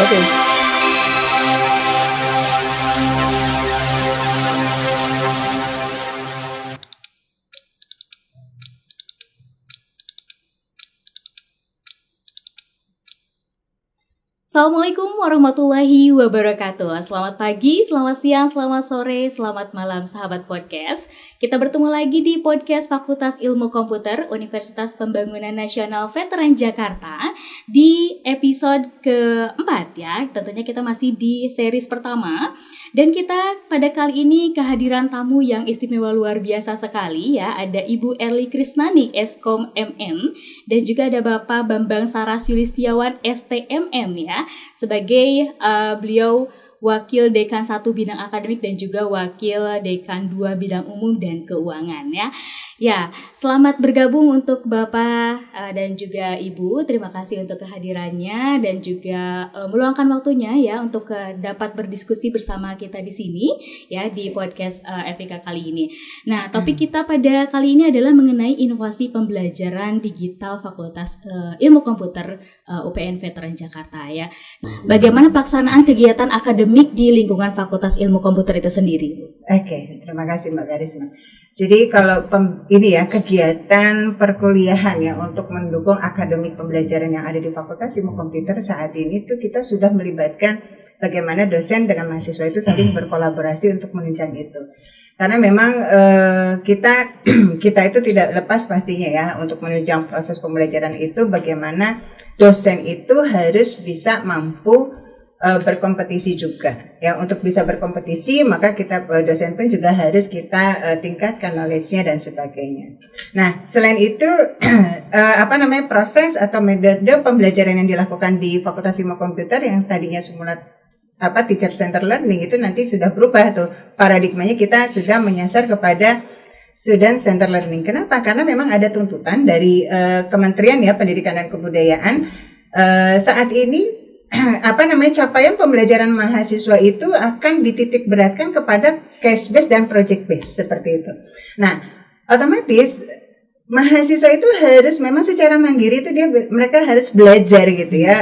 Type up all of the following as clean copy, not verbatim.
Oke. Assalamualaikum warahmatullahi wabarakatuh. Selamat pagi, selamat siang, selamat sore, selamat malam sahabat podcast. Kita bertemu lagi di podcast Fakultas Ilmu Komputer Universitas Pembangunan Nasional Veteran Jakarta di episode keempat ya. Tentunya kita masih di series pertama dan kita pada kali ini kehadiran tamu yang istimewa luar biasa sekali ya. Ada Ibu Erly Krisnani Eskom MM dan juga ada Bapak Bambang Saras Yulistiawan STMM ya. Sebagai beliau Wakil Dekan 1 Bidang Akademik dan juga Wakil Dekan 2 Bidang Umum dan Keuangan ya. Ya, selamat bergabung untuk Bapak dan juga Ibu. Terima kasih untuk kehadirannya dan juga meluangkan waktunya ya untuk dapat berdiskusi bersama kita di sini ya di podcast FIK kali ini. Nah, topik kita pada kali ini adalah mengenai inovasi pembelajaran digital Fakultas Ilmu Komputer UPN Veteran Jakarta ya. Bagaimana pelaksanaan kegiatan akademik di lingkungan Fakultas Ilmu Komputer itu sendiri? Oke, terima kasih Mbak Karisma. Jadi kalau ini ya kegiatan perkuliahan ya untuk mendukung akademik pembelajaran yang ada di Fakultas Ilmu Komputer saat ini tuh kita sudah melibatkan bagaimana dosen dengan mahasiswa itu saling berkolaborasi untuk menunjang itu. Karena memang kita itu tidak lepas pastinya ya untuk menunjang proses pembelajaran itu bagaimana dosen itu harus bisa mampu berkompetisi juga ya. Untuk bisa berkompetisi maka kita dosen pun juga harus kita tingkatkan knowledge-nya dan sebagainya. Nah selain itu proses atau metode pembelajaran yang dilakukan di Fakultas Ilmu Komputer yang tadinya semula teacher center learning itu nanti sudah berubah tuh paradigmanya, kita sudah menyasar kepada student center learning. Kenapa? Karena memang ada tuntutan dari Kementerian ya Pendidikan dan Kebudayaan saat ini capaian pembelajaran mahasiswa itu akan dititik beratkan kepada case based dan project based seperti itu. Nah, otomatis mahasiswa itu harus memang secara mandiri itu mereka harus belajar gitu ya.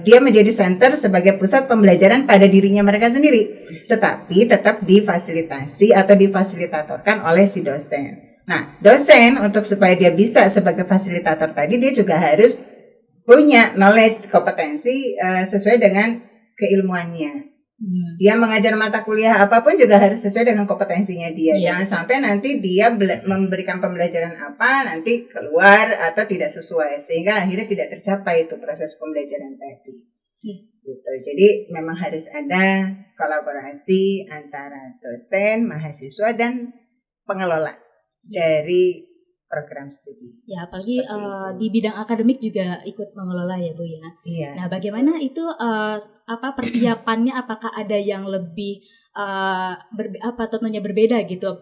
Dia menjadi center sebagai pusat pembelajaran pada dirinya mereka sendiri, tetapi tetap difasilitasi atau difasilitatorkan oleh si dosen. Nah, dosen untuk supaya dia bisa sebagai fasilitator tadi dia juga harus punya knowledge, kompetensi sesuai dengan keilmuannya. Dia mengajar mata kuliah apapun juga harus sesuai dengan kompetensinya dia. Jangan sampai nanti dia memberikan pembelajaran apa nanti keluar atau tidak sesuai sehingga akhirnya tidak tercapai itu proses pembelajaran tadi. Gitu. Jadi memang harus ada kolaborasi antara dosen, mahasiswa dan pengelola dari program studi. Ya, apalagi di bidang akademik juga ikut mengelola ya Bu ya. Iya. Nah, bagaimana itu persiapannya? Apakah ada yang lebih tentunya berbeda gitu?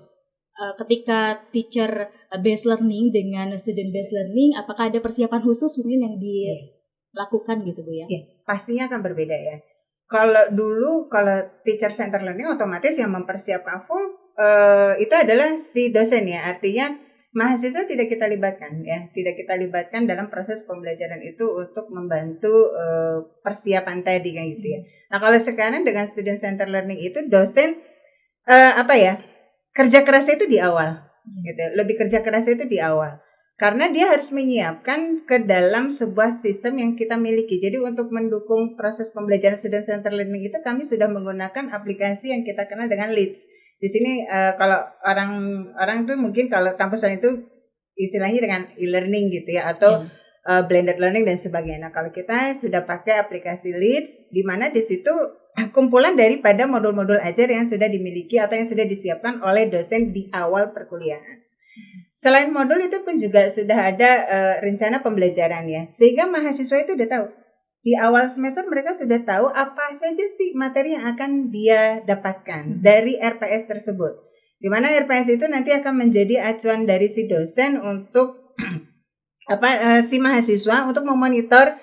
Ketika teacher based learning dengan student based learning, apakah ada persiapan khusus mungkin yang dilakukan gitu Bu ya? Iya, pastinya akan berbeda ya. Kalau teacher center learning otomatis yang mempersiapkan full itu adalah si dosen ya, artinya mahasiswa tidak kita libatkan dalam proses pembelajaran itu untuk membantu persiapan tadi kan gitu ya. Nah kalau sekarang dengan student center learning itu dosen kerja kerasnya itu di awal, gitu. Lebih kerja kerasnya itu di awal. Karena dia harus menyiapkan ke dalam sebuah sistem yang kita miliki. Jadi untuk mendukung proses pembelajaran student center learning itu kami sudah menggunakan aplikasi yang kita kenal dengan Leads. Di sini kalau orang tuh mungkin kalau kampus lain itu istilahnya dengan e-learning gitu ya atau blended learning dan sebagainya. Nah, kalau kita sudah pakai aplikasi Leads di mana di situ kumpulan daripada modul-modul ajar yang sudah dimiliki atau yang sudah disiapkan oleh dosen di awal perkuliahan. Selain modul itu pun juga sudah ada rencana pembelajaran ya. Sehingga mahasiswa itu udah tahu. Di awal semester mereka sudah tahu apa saja sih materi yang akan dia dapatkan dari RPS tersebut. Di mana RPS itu nanti akan menjadi acuan dari si dosen untuk si mahasiswa untuk memonitor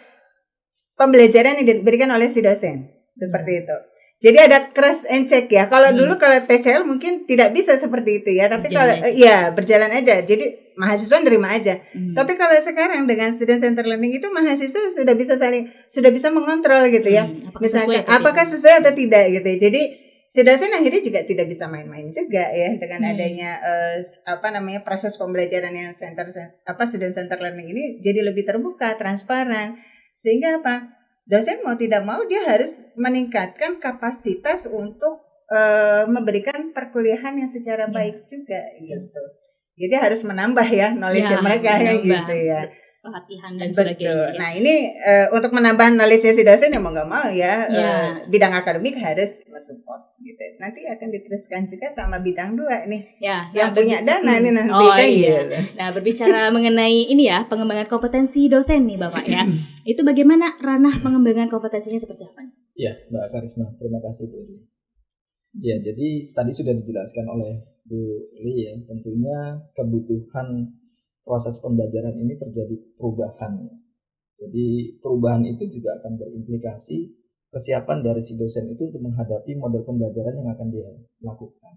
pembelajaran yang diberikan oleh si dosen. Seperti itu. Jadi ada cross and check ya. Kalau dulu kalau TCL mungkin tidak bisa seperti itu ya. Tapi kalau berjalan aja. Jadi mahasiswa nerima aja. Tapi kalau sekarang dengan student center learning itu mahasiswa sudah bisa mengontrol gitu ya. Misalkan apakah sesuai atau tidak gitu ya. Jadi si dosen akhirnya juga tidak bisa main-main juga ya dengan adanya proses pembelajaran yang student center learning ini jadi lebih terbuka, transparan. Sehingga apa? Dosen mau tidak mau dia harus meningkatkan kapasitas untuk memberikan perkuliahan yang secara baik juga gitu. Jadi harus menambah ya knowledge mereka gitu ya. Pelatihan dan sebagainya. Nah ini untuk menambah knowledge si dosen ya mau nggak mau ya, bidang akademik harus mensupport gitu. Nanti akan diteruskan juga sama bidang 2 nih yang punya dana nih nanti gitu. Nah berbicara mengenai ini ya pengembangan kompetensi dosen nih Bapak ya, itu bagaimana ranah pengembangan kompetensinya seperti apa? Ya Mbak Karisma, terima kasih Bu Li. Ya jadi tadi sudah dijelaskan oleh Bu Li ya, tentunya kebutuhan proses pembelajaran ini terjadi perubahan. Jadi perubahan itu juga akan berimplikasi kesiapan dari si dosen itu untuk menghadapi model pembelajaran yang akan dia lakukan.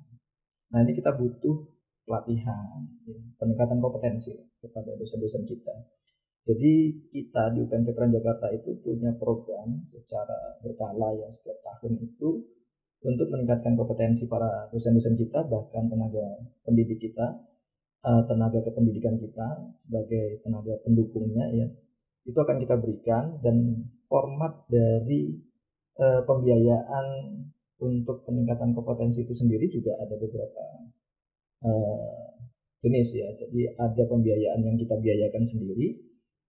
Nah ini kita butuh pelatihan, peningkatan kompetensi kepada dosen-dosen kita. Jadi kita di UPN Veteran Jakarta itu punya program secara berkala ya setiap tahun itu untuk meningkatkan kompetensi para dosen-dosen kita, bahkan tenaga pendidik kita, tenaga kependidikan kita sebagai tenaga pendukungnya ya, itu akan kita berikan. Dan format dari pembiayaan untuk peningkatan kompetensi itu sendiri juga ada beberapa jenis ya. Jadi ada pembiayaan yang kita biayakan sendiri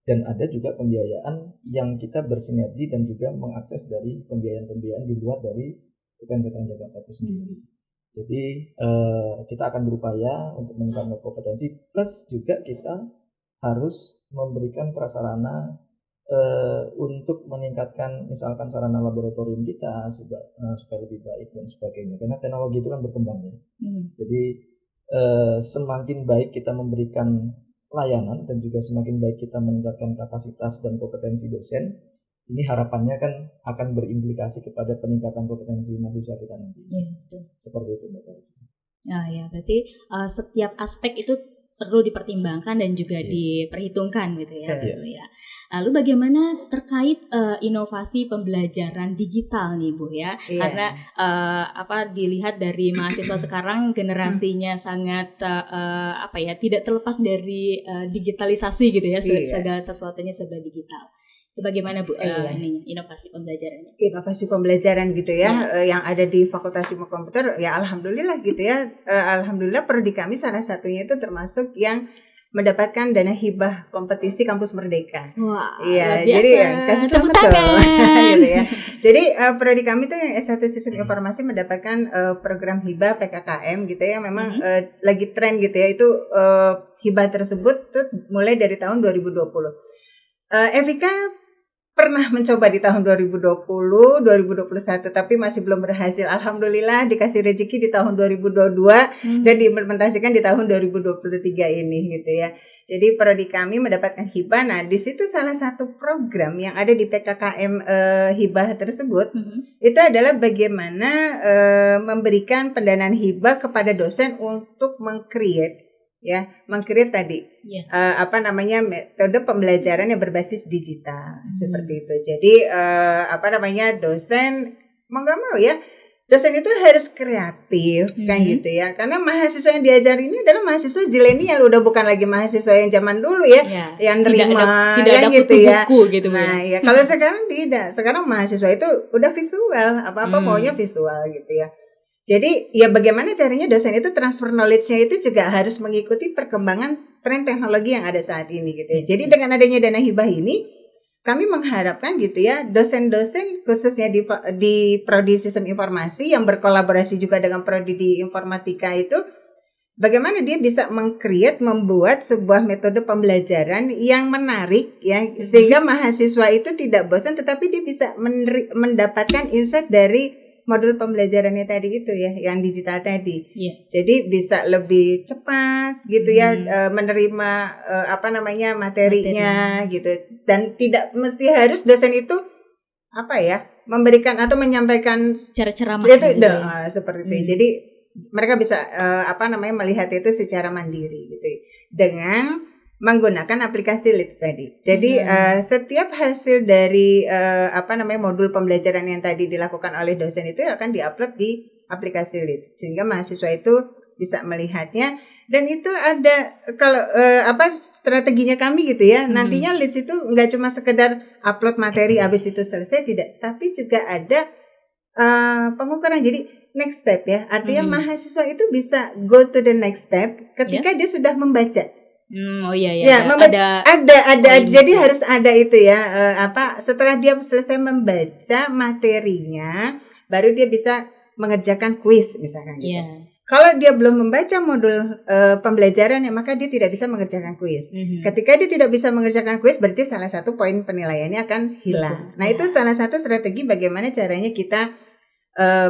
dan ada juga pembiayaan yang kita bersinergi dan juga mengakses dari pembiayaan-pembiayaan di luar dari UPN Veteran Jakarta itu sendiri. Jadi kita akan berupaya untuk meningkatkan kompetensi, plus juga kita harus memberikan prasarana untuk meningkatkan misalkan sarana laboratorium kita supaya lebih baik dan sebagainya. Karena teknologi itu kan berkembang ya. Jadi semakin baik kita memberikan layanan dan juga semakin baik kita meningkatkan kapasitas dan kompetensi dosen, ini harapannya kan akan berimplikasi kepada peningkatan kompetensi mahasiswa kita nanti. Seperti itu Mbak. Ya, berarti setiap aspek itu perlu dipertimbangkan dan juga diperhitungkan gitu ya. Ya. Lalu bagaimana terkait inovasi pembelajaran digital nih Bu ya? Karena dilihat dari mahasiswa sekarang generasinya sangat tidak terlepas dari digitalisasi gitu ya, segala sesuatunya serba digital. Bagaimana Bu inovasi pembelajarannya? Inovasi pembelajaran gitu ya, yang ada di Fakultas Ilmu Komputer ya alhamdulillah gitu ya. Alhamdulillah prodi kami salah satunya itu termasuk yang mendapatkan dana hibah kompetisi Kampus Merdeka. Wah, iya, jadi kasih selamat dong. Gitu ya. Jadi prodi kami itu yang S1 Sistem Informasi mendapatkan program hibah PKKM gitu ya. Memang lagi tren gitu ya. Itu hibah tersebut tuh mulai dari tahun 2020. Evika pernah mencoba di tahun 2020, 2021 tapi masih belum berhasil. Alhamdulillah dikasih rezeki di tahun 2022 dan diimplementasikan di tahun 2023 ini gitu ya. Jadi prodi kami mendapatkan hibah. Nah, di situ salah satu program yang ada di PKKM hibah tersebut itu adalah bagaimana memberikan pendanaan hibah kepada dosen untuk meng-create tadi metode pembelajaran yang berbasis digital seperti itu. Jadi dosen mau nggak mau ya, dosen itu harus kreatif kan gitu ya, karena mahasiswa yang diajar ini adalah mahasiswa zilenial, udah bukan lagi mahasiswa yang zaman dulu yang terima tidak ada gitu ya. Gitu, nah ya kalau sekarang tidak, sekarang mahasiswa itu udah visual, apa maunya visual gitu ya. Jadi ya bagaimana caranya dosen itu transfer knowledge-nya itu juga harus mengikuti perkembangan tren teknologi yang ada saat ini gitu ya. Jadi dengan adanya dana hibah ini kami mengharapkan gitu ya, dosen-dosen khususnya di prodi sistem informasi yang berkolaborasi juga dengan prodi di informatika itu, bagaimana dia bisa membuat sebuah metode pembelajaran yang menarik ya, sehingga mahasiswa itu tidak bosan tetapi dia bisa mendapatkan insight dari modul pembelajarannya tadi itu ya, yang digital tadi. Jadi bisa lebih cepat gitu ya, menerima materinya gitu. Dan tidak mesti harus dosen itu memberikan atau menyampaikan Cara ceramah itu gitu ya. seperti itu. Jadi mereka bisa melihat itu secara mandiri gitu dengan menggunakan aplikasi Leads tadi. Jadi setiap hasil dari modul pembelajaran yang tadi dilakukan oleh dosen itu akan diupload di aplikasi Leads sehingga mahasiswa itu bisa melihatnya. Dan itu ada kalau strateginya kami gitu ya. Nantinya Leads itu nggak cuma sekedar upload materi habis itu selesai, tidak, tapi juga ada pengukuran. Jadi next step ya. Artinya mahasiswa itu bisa go to the next step ketika dia sudah membaca. Ada. Jadi harus ada itu ya. Setelah dia selesai membaca materinya, baru dia bisa mengerjakan kuis misalkan gitu. Kalau dia belum membaca modul pembelajaran, maka dia tidak bisa mengerjakan kuis. Ketika dia tidak bisa mengerjakan kuis, berarti salah satu poin penilaiannya akan hilang. Nah, itu salah satu strategi bagaimana caranya kita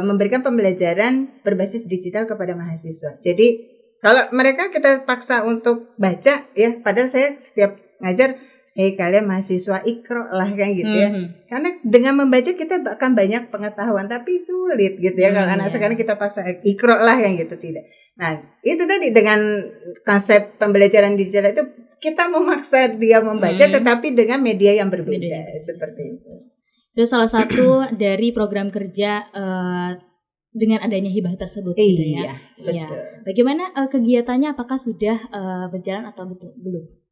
memberikan pembelajaran berbasis digital kepada mahasiswa. Jadi, kalau mereka kita paksa untuk baca, ya, padahal saya setiap ngajar, kalian mahasiswa ikro lah kayak gitu ya. Karena dengan membaca kita akan banyak pengetahuan, tapi sulit gitu ya. Kalau anak sekarang kita paksa ikro lah yang gitu, tidak. Nah, itu tadi dengan konsep pembelajaran digital itu kita memaksa dia membaca tetapi dengan media yang berbeda seperti itu. Itu salah satu dari program kerja dengan adanya hibah tersebut gitu ya. Betul. Bagaimana kegiatannya, apakah sudah berjalan atau belum?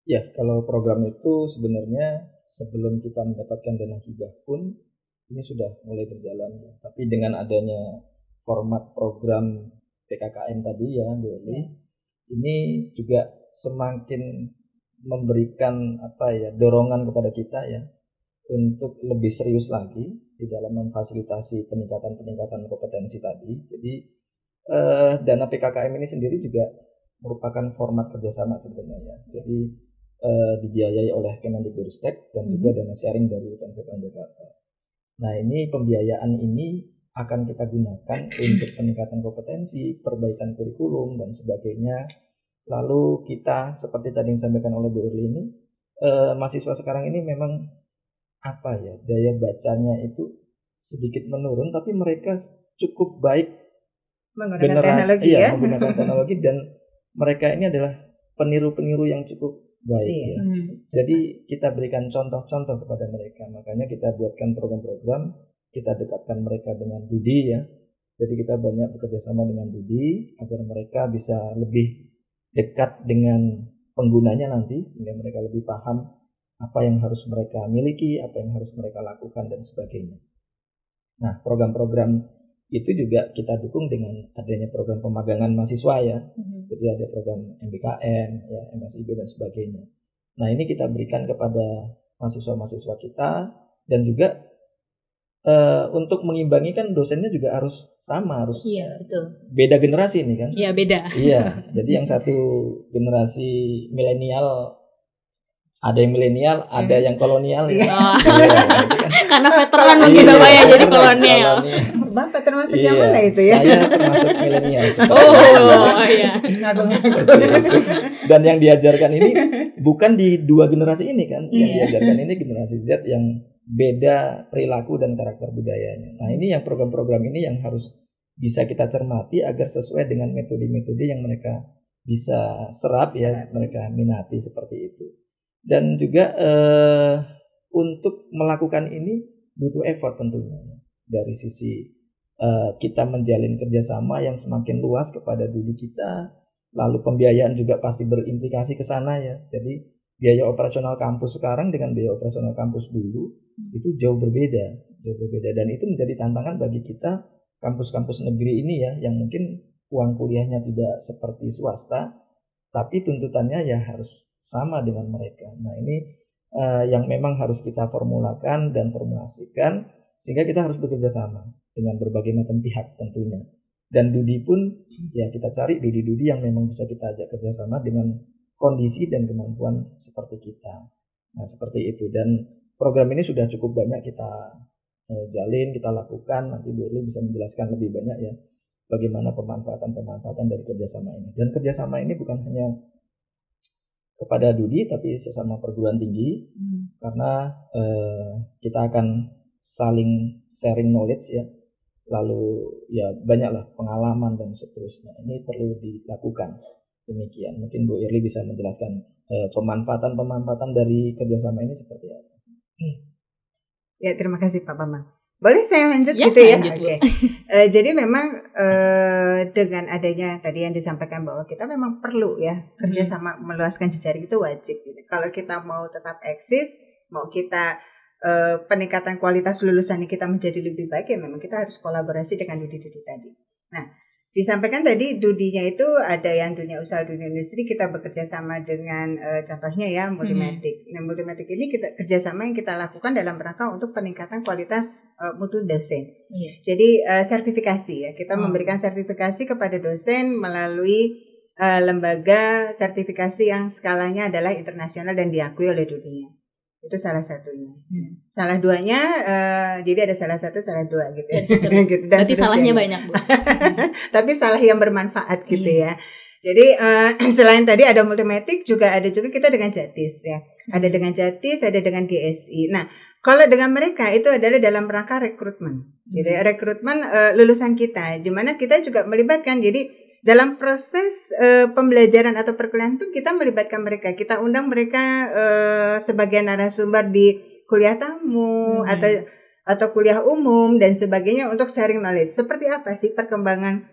Ya, kalau program itu sebenarnya sebelum kita mendapatkan dana hibah pun ini sudah mulai berjalan. Tapi dengan adanya format program PKKM tadi ya, Bu Eli, ini juga semakin memberikan dorongan kepada kita ya untuk lebih serius lagi di dalam memfasilitasi peningkatan kompetensi tadi. Jadi dana PKKM ini sendiri juga merupakan format kerjasama sebenarnya ya. Jadi dibiayai oleh Kemendikbudristek dan juga dana sharing dari UPN Jakarta. Nah, ini pembiayaan ini akan kita gunakan untuk peningkatan kompetensi, perbaikan kurikulum dan sebagainya. Lalu kita seperti tadi yang disampaikan oleh Bu Urli ini, mahasiswa sekarang ini memang daya bacanya itu sedikit menurun, tapi mereka cukup baik menggunakan teknologi dan mereka ini adalah peniru-peniru yang cukup baik ya. Jadi kita berikan contoh-contoh kepada mereka. Makanya kita buatkan program-program, kita dekatkan mereka dengan Dudi ya. Jadi kita banyak bekerja sama dengan Dudi agar mereka bisa lebih dekat dengan penggunanya nanti, sehingga mereka lebih paham apa yang harus mereka miliki, apa yang harus mereka lakukan dan sebagainya. Nah, program-program itu juga kita dukung dengan adanya program pemagangan mahasiswa ya. Jadi ada program MBKM, ya, MSIB dan sebagainya. Nah, ini kita berikan kepada mahasiswa-mahasiswa kita dan juga untuk mengimbangi kan dosennya juga harus sama, harus betul. Beda generasi ini kan? Iya, beda. Iya, jadi yang satu generasi milenial, ada yang milenial, ada yang kolonial ya. Karena veteran mungkin Bapak ya, jadi kolonial. Bapak termasuk yang mana itu ya? Saya termasuk milenial. Iya. Dan yang diajarkan ini bukan di dua generasi ini kan, yang diajarkan ini generasi Z yang beda perilaku dan karakter budayanya. Nah, ini yang program-program ini yang harus bisa kita cermati agar sesuai dengan metode-metode yang mereka bisa serap ya, mereka minati seperti itu. Dan juga untuk melakukan ini butuh effort tentunya dari sisi kita menjalin kerjasama yang semakin luas kepada Dudi kita, lalu pembiayaan juga pasti berimplikasi ke sana ya. Jadi biaya operasional kampus sekarang dengan biaya operasional kampus dulu itu jauh berbeda dan itu menjadi tantangan bagi kita kampus-kampus negeri ini ya, yang mungkin uang kuliahnya tidak seperti swasta, tapi tuntutannya ya harus sama dengan mereka. Nah, ini yang memang harus kita formulakan dan formulasikan, sehingga kita harus bekerja sama dengan berbagai macam pihak tentunya. Dan Dudi pun ya kita cari Dudi-Dudi yang memang bisa kita ajak kerjasama dengan kondisi dan kemampuan seperti kita. Nah, seperti itu. Dan program ini sudah cukup banyak kita jalin, kita lakukan. Nanti Bu Eli bisa menjelaskan lebih banyak ya bagaimana pemanfaatan dari kerjasama ini. Dan kerjasama ini bukan hanya kepada Dudi tapi sesama perguruan tinggi, karena kita akan saling sharing knowledge ya, lalu ya banyaklah pengalaman dan seterusnya. Ini perlu dilakukan. Demikian, mungkin Bu Irly bisa menjelaskan pemanfaatan dari kerjasama ini seperti apa. Ya, terima kasih Pak Bambang. Boleh saya lanjut Ya, gitu ya? lanjut, Bu. Oke. Jadi memang dengan adanya tadi yang disampaikan bahwa kita memang perlu ya kerjasama meluaskan jejaring itu wajib. Gitu. Kalau kita mau tetap eksis, mau kita peningkatan kualitas lulusan kita menjadi lebih baik, ya memang kita harus kolaborasi dengan Dudi tadi. Nah, disampaikan tadi Dudinya itu ada yang dunia usaha, dunia industri, kita bekerja sama dengan contohnya ya Multimatic. Nah, Multimatic ini kita kerjasama yang kita lakukan dalam rangka untuk peningkatan kualitas mutu dosen. Jadi sertifikasi ya, kita memberikan sertifikasi kepada dosen melalui lembaga sertifikasi yang skalanya adalah internasional dan diakui oleh dunia. Itu salah satunya. Salah duanya, jadi ada salah satu, salah dua gitu ya. Gitu, dan berarti salahnya banyak, Bu. Tapi salah yang bermanfaat gitu ya. Jadi selain tadi ada Multimatic, juga kita dengan Jatis ya. Ada dengan Jatis, ada dengan GSI. Nah, kalau dengan mereka itu adalah dalam rangka rekrutmen. Gitu ya. Rekrutmen lulusan kita, di mana kita juga melibatkan. Jadi dalam proses pembelajaran atau perkuliahan pun kita melibatkan mereka. Kita undang mereka sebagai narasumber di kuliah tamu atau kuliah umum dan sebagainya untuk sharing knowledge. Seperti apa sih perkembangan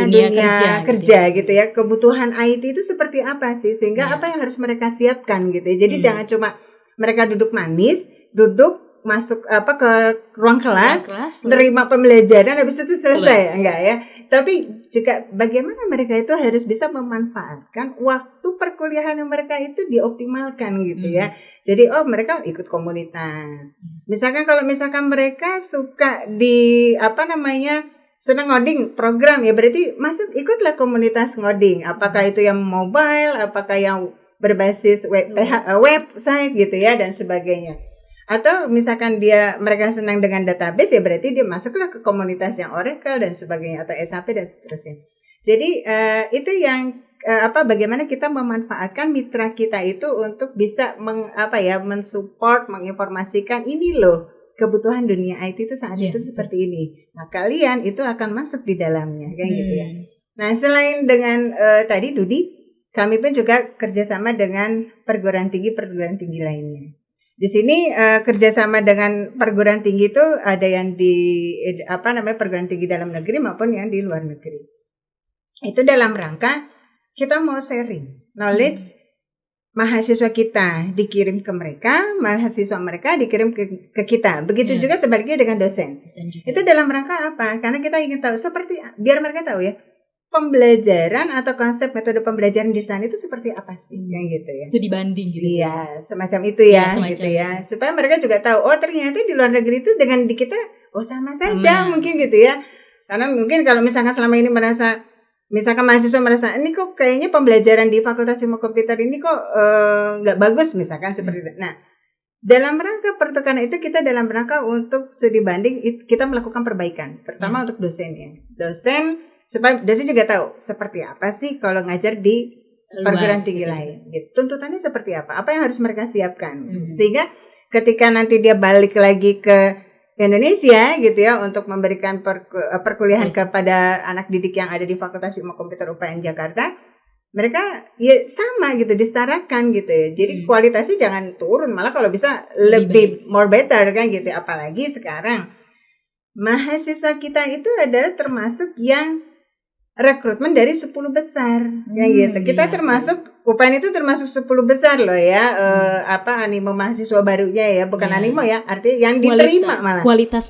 dunia kerja gitu ya. Kebutuhan IT itu seperti apa sih, sehingga apa yang harus mereka siapkan gitu ya. Jadi jangan cuma mereka duduk manis, masuk ke ruang kelas, nerima pembelajaran habis itu selesai, enggak ya. Tapi juga bagaimana mereka itu harus bisa memanfaatkan waktu perkuliahan yang mereka itu dioptimalkan gitu ya. Jadi mereka ikut komunitas. Misalkan kalau mereka suka di senang ngoding program, ya berarti ikutlah komunitas ngoding. Apakah itu yang mobile, apakah yang berbasis website gitu ya dan sebagainya. Atau misalkan mereka senang dengan database, ya berarti dia masuklah ke komunitas yang Oracle dan sebagainya atau SAP dan seterusnya. Jadi itu yang bagaimana kita memanfaatkan mitra kita itu untuk bisa mensupport, menginformasikan ini loh kebutuhan dunia IT itu saat itu seperti ini. Nah, kalian itu akan masuk di dalamnya kayak gitu ya. Nah, selain dengan tadi Dudi, kami pun juga kerjasama dengan perguruan tinggi lainnya. Di sini kerjasama dengan perguruan tinggi itu ada yang di perguruan tinggi dalam negeri maupun yang di luar negeri. Itu dalam rangka kita mau sharing knowledge, mahasiswa kita dikirim ke mereka, mahasiswa mereka dikirim ke kita. Begitu juga sebaliknya dengan dosen. Itu dalam rangka apa? Karena kita ingin tahu biar mereka tahu ya, pembelajaran atau konsep metode pembelajaran di sana itu seperti apa sih, yang gitu ya. Itu dibanding gitu. Iya, semacam itu ya, gitu ya. Supaya mereka juga tahu, ternyata di luar negeri itu dengan di kita, sama saja mungkin gitu ya. Karena mungkin kalau misalkan selama ini misalkan mahasiswa merasa, ini kok kayaknya pembelajaran di Fakultas Ilmu Komputer ini kok nggak bagus, misalkan seperti itu. Nah, dalam rangka pertukaran itu kita dalam rangka untuk studi banding, kita melakukan perbaikan. Pertama untuk dosennya. Supaya dosen juga tahu seperti apa sih kalau ngajar di perguruan tinggi lain. Gitu. Tuntutannya seperti apa? Apa yang harus mereka siapkan? Sehingga ketika nanti dia balik lagi ke Indonesia gitu ya untuk memberikan perkuliahan kepada anak didik yang ada di Fakultas Ilmu Komputer UPN Jakarta, mereka ya sama gitu, disetarakan gitu ya. Jadi kualitasnya jangan turun, malah kalau bisa lebih more better kan gitu. Apalagi sekarang mahasiswa kita itu adalah termasuk yang rekrutmen dari 10 besar gitu. Kita termasuk UPN itu termasuk 10 besar loh ya. Animo mahasiswa barunya ya, bukan animo ya, artinya yang diterima malah. Kualitas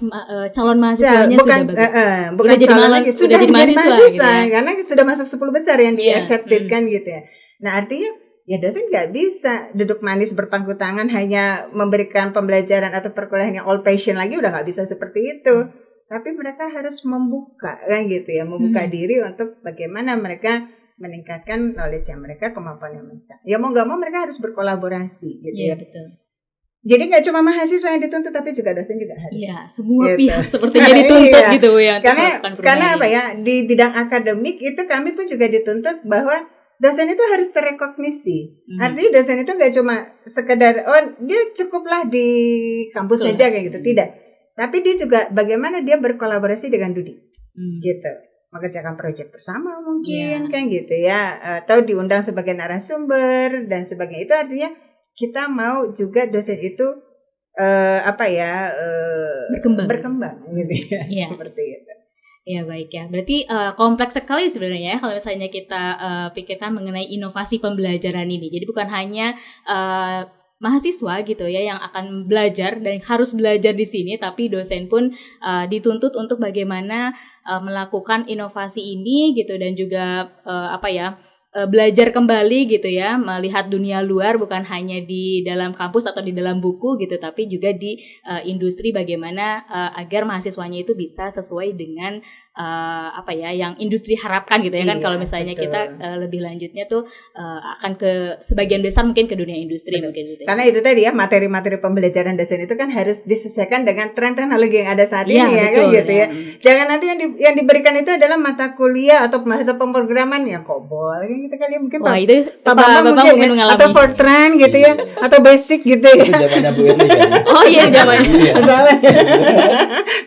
calon mahasiswanya bukan, sudah bagus. Bukan calon lagi, sudah jadi mahasiswa gitu ya. Karena sudah masuk 10 besar yang di-accepted kan gitu ya. Nah, artinya ya dosen nggak bisa duduk manis berpangku tangan hanya memberikan pembelajaran atau perkuliahan yang old fashion lagi, udah nggak bisa seperti itu. Tapi mereka harus membuka kan gitu ya, membuka diri untuk bagaimana mereka meningkatkan knowledge mereka, kemampuan mereka. Ya mau nggak mau mereka harus berkolaborasi gitu ya. Betul. Jadi nggak cuma mahasiswa yang dituntut, tapi juga dosen juga harus. Iya, semua pihak sepertinya dituntut gitu ya. Karena apa ya, di bidang akademik itu kami pun juga dituntut bahwa dosen itu harus terrekognisi. Artinya dosen itu nggak cuma sekedar dia cukuplah di kampus saja kayak gitu, tidak. Tapi dia juga bagaimana dia berkolaborasi dengan Dudi, gitu. Mengerjakan proyek bersama mungkin kan gitu ya, atau diundang sebagai narasumber dan sebagainya. Itu artinya kita mau juga dosen itu berkembang gitu ya, seperti itu. Ya baik ya, berarti kompleks sekali sebenarnya ya kalau misalnya kita pikirkan mengenai inovasi pembelajaran ini. Jadi bukan hanya mahasiswa gitu ya yang akan belajar dan harus belajar di sini, tapi dosen pun dituntut untuk bagaimana melakukan inovasi ini gitu, dan juga belajar kembali gitu ya, melihat dunia luar bukan hanya di dalam kampus atau di dalam buku gitu, tapi juga di industri bagaimana agar mahasiswanya itu bisa sesuai dengan yang industri harapkan gitu ya. Kan kalau misalnya betul. Kita lebih lanjutnya tuh akan ke sebagian besar mungkin ke dunia industri mungkin gitu. Karena itu tadi ya, materi-materi pembelajaran dosen itu kan harus disesuaikan dengan tren teknologi yang ada saat ini ya, betul, kan gitu ya. Jangan nanti yang diberikan itu adalah mata kuliah atau bahasa pemrograman yang COBOL gitu kali ya, mungkin Pak Bambang mungkin ya, atau Fortran gitu ya, atau basic gitu ya. Zamannya Bu Erli kan. Oh iya zamannya. Salah.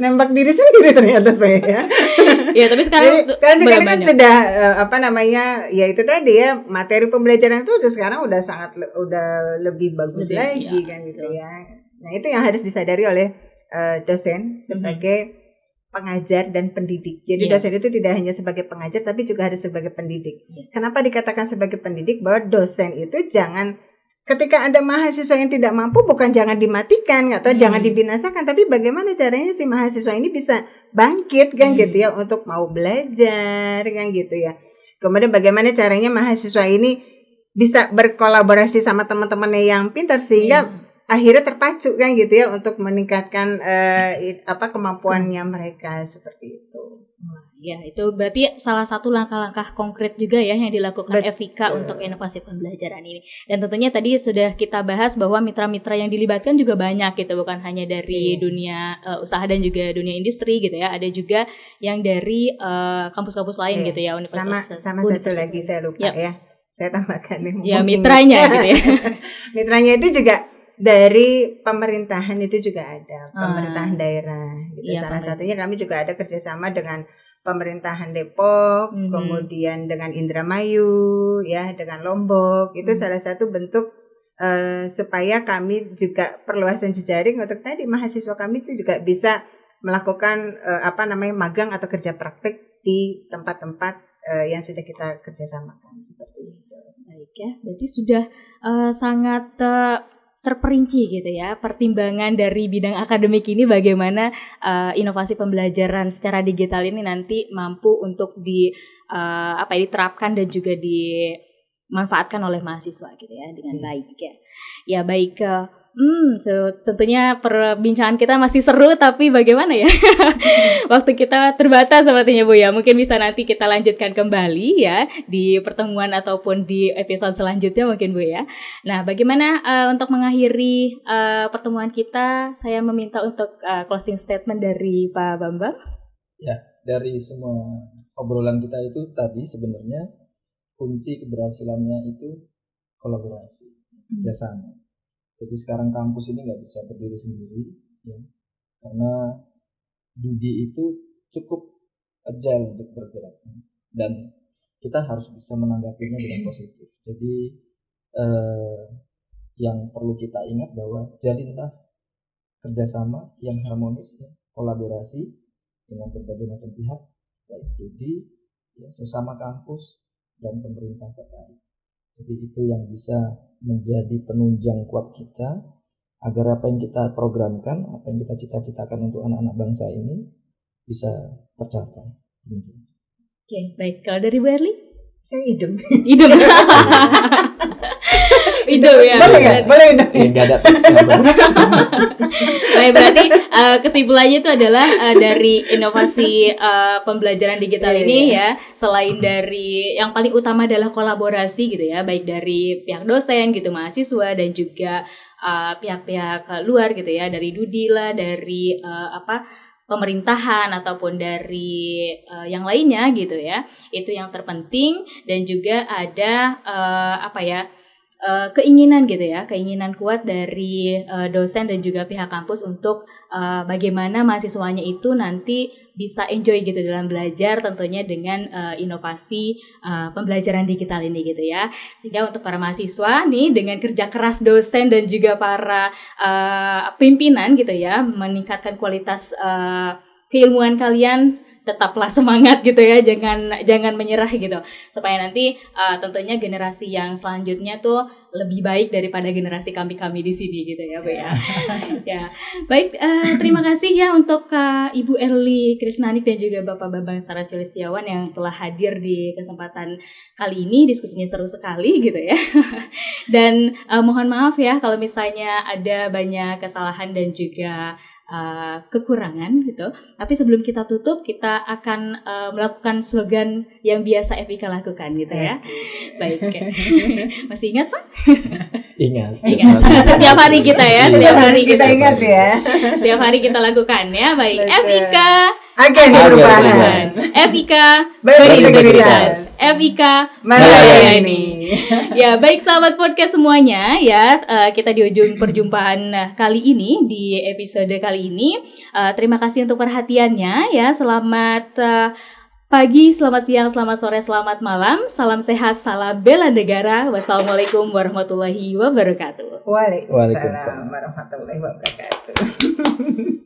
Nembak diri sendiri ternyata saya ya. Ya tapi sekarang sekarang kan sudah ya itu tadi ya, materi pembelajaran itu sekarang udah lebih bagus lagi kan gitu ya. Nah itu yang harus disadari oleh dosen sebagai pengajar dan pendidik. Jadi dosen itu tidak hanya sebagai pengajar tapi juga harus sebagai pendidik. Kenapa dikatakan sebagai pendidik? Bahwa dosen itu jangan, ketika ada mahasiswa yang tidak mampu, bukan jangan dimatikan atau jangan dibinasakan, tapi bagaimana caranya si mahasiswa ini bisa bangkit kan gitu ya, untuk mau belajar kan gitu ya. Kemudian bagaimana caranya mahasiswa ini bisa berkolaborasi sama teman-temannya yang pintar sehingga akhirnya terpacu kan gitu ya untuk meningkatkan kemampuannya mereka seperti itu. Ya, itu berarti salah satu langkah-langkah konkret juga ya yang dilakukan FIK untuk inovasi pembelajaran ini. Dan tentunya tadi sudah kita bahas bahwa mitra-mitra yang dilibatkan juga banyak gitu, bukan hanya dari dunia usaha dan juga dunia industri gitu ya. Ada juga yang dari kampus-kampus lain gitu ya, universitas. Sama satu lagi saya lupa ya. Saya tambahkan nih. Ya, mitranya gitu ya. Mitranya itu juga dari pemerintahan, itu juga ada pemerintahan daerah gitu. Salah satunya kami juga ada kerjasama dengan pemerintahan Depok, kemudian dengan Indramayu, ya, dengan Lombok. Itu salah satu bentuk supaya kami juga perluasan jejaring untuk tadi mahasiswa kami itu juga bisa melakukan magang atau kerja praktik di tempat-tempat yang sudah kita kerjasamakan seperti itu. Baik ya, berarti sudah sangat terperinci gitu ya pertimbangan dari bidang akademik ini, bagaimana inovasi pembelajaran secara digital ini nanti mampu untuk diterapkan dan juga dimanfaatkan oleh mahasiswa gitu ya dengan baik ya. Ya baik, tentunya perbincangan kita masih seru, tapi bagaimana ya waktu kita terbatas sepertinya Bu ya. Mungkin bisa nanti kita lanjutkan kembali ya di pertemuan ataupun di episode selanjutnya mungkin Bu ya. Nah bagaimana untuk mengakhiri pertemuan kita, saya meminta untuk closing statement dari Pak Bambang. Ya, dari semua obrolan kita itu tadi sebenarnya kunci keberhasilannya itu kolaborasi, kerjasama. Jadi sekarang kampus ini nggak bisa berdiri sendiri, ya, karena Dudi itu cukup agile untuk bergerak, dan kita harus bisa menanggapinya dengan positif. Jadi yang perlu kita ingat bahwa jalinlah kerjasama yang harmonis, ya, kolaborasi dengan berbagai macam pihak, baik Dudi, ya, sesama kampus dan pemerintah terkait. Jadi itu yang bisa menjadi penunjang kuat kita agar apa yang kita programkan, apa yang kita cita-citakan untuk anak-anak bangsa ini bisa tercapai. Oke, baik. Kalau dari Bu Erli? Saya idem. Idem. Idem ya. Boleh. Enggak ada tes. Baik, berarti kesimpulannya itu adalah dari inovasi pembelajaran digital ini ya, selain dari yang paling utama adalah kolaborasi gitu ya, baik dari pihak dosen gitu, mahasiswa, dan juga pihak-pihak luar gitu ya, dari Dudi lah, dari pemerintahan ataupun dari yang lainnya gitu ya. Itu yang terpenting, dan juga ada keinginan gitu ya, keinginan kuat dari dosen dan juga pihak kampus untuk bagaimana mahasiswanya itu nanti bisa enjoy gitu dalam belajar, tentunya dengan inovasi pembelajaran digital ini gitu ya. Sehingga untuk para mahasiswa nih, dengan kerja keras dosen dan juga para pimpinan gitu ya, meningkatkan kualitas keilmuan kalian, tetaplah semangat gitu ya, jangan menyerah gitu, supaya nanti tentunya generasi yang selanjutnya tuh lebih baik daripada generasi kami di sini gitu ya Bu ya. Ya, baik, terima kasih ya untuk Ibu Erly Krisnanik dan juga Bapak Bambang Saraswati Setiawan yang telah hadir di kesempatan kali ini. Diskusinya seru sekali gitu ya. Dan mohon maaf ya kalau misalnya ada banyak kesalahan dan juga kekurangan gitu. Tapi sebelum kita tutup, kita akan melakukan slogan yang biasa FIK lakukan gitu ya. Baik. Masih ingat Pak? Ingat. Setiap hari kita ya, setiap hari kita ingat ya. Setiap hari kita lakukan ya. Baik. FIK agen perubahan. FIK berintegritas. FIK melayani. Ya, baik sahabat podcast semuanya ya, kita di ujung perjumpaan kali ini, di episode kali ini. Terima kasih untuk perhatiannya ya. Selamat pagi, selamat siang, selamat sore, selamat malam. Salam sehat, salam bela negara. Wassalamualaikum warahmatullahi wabarakatuh. Waalaikumsalam warahmatullahi wabarakatuh.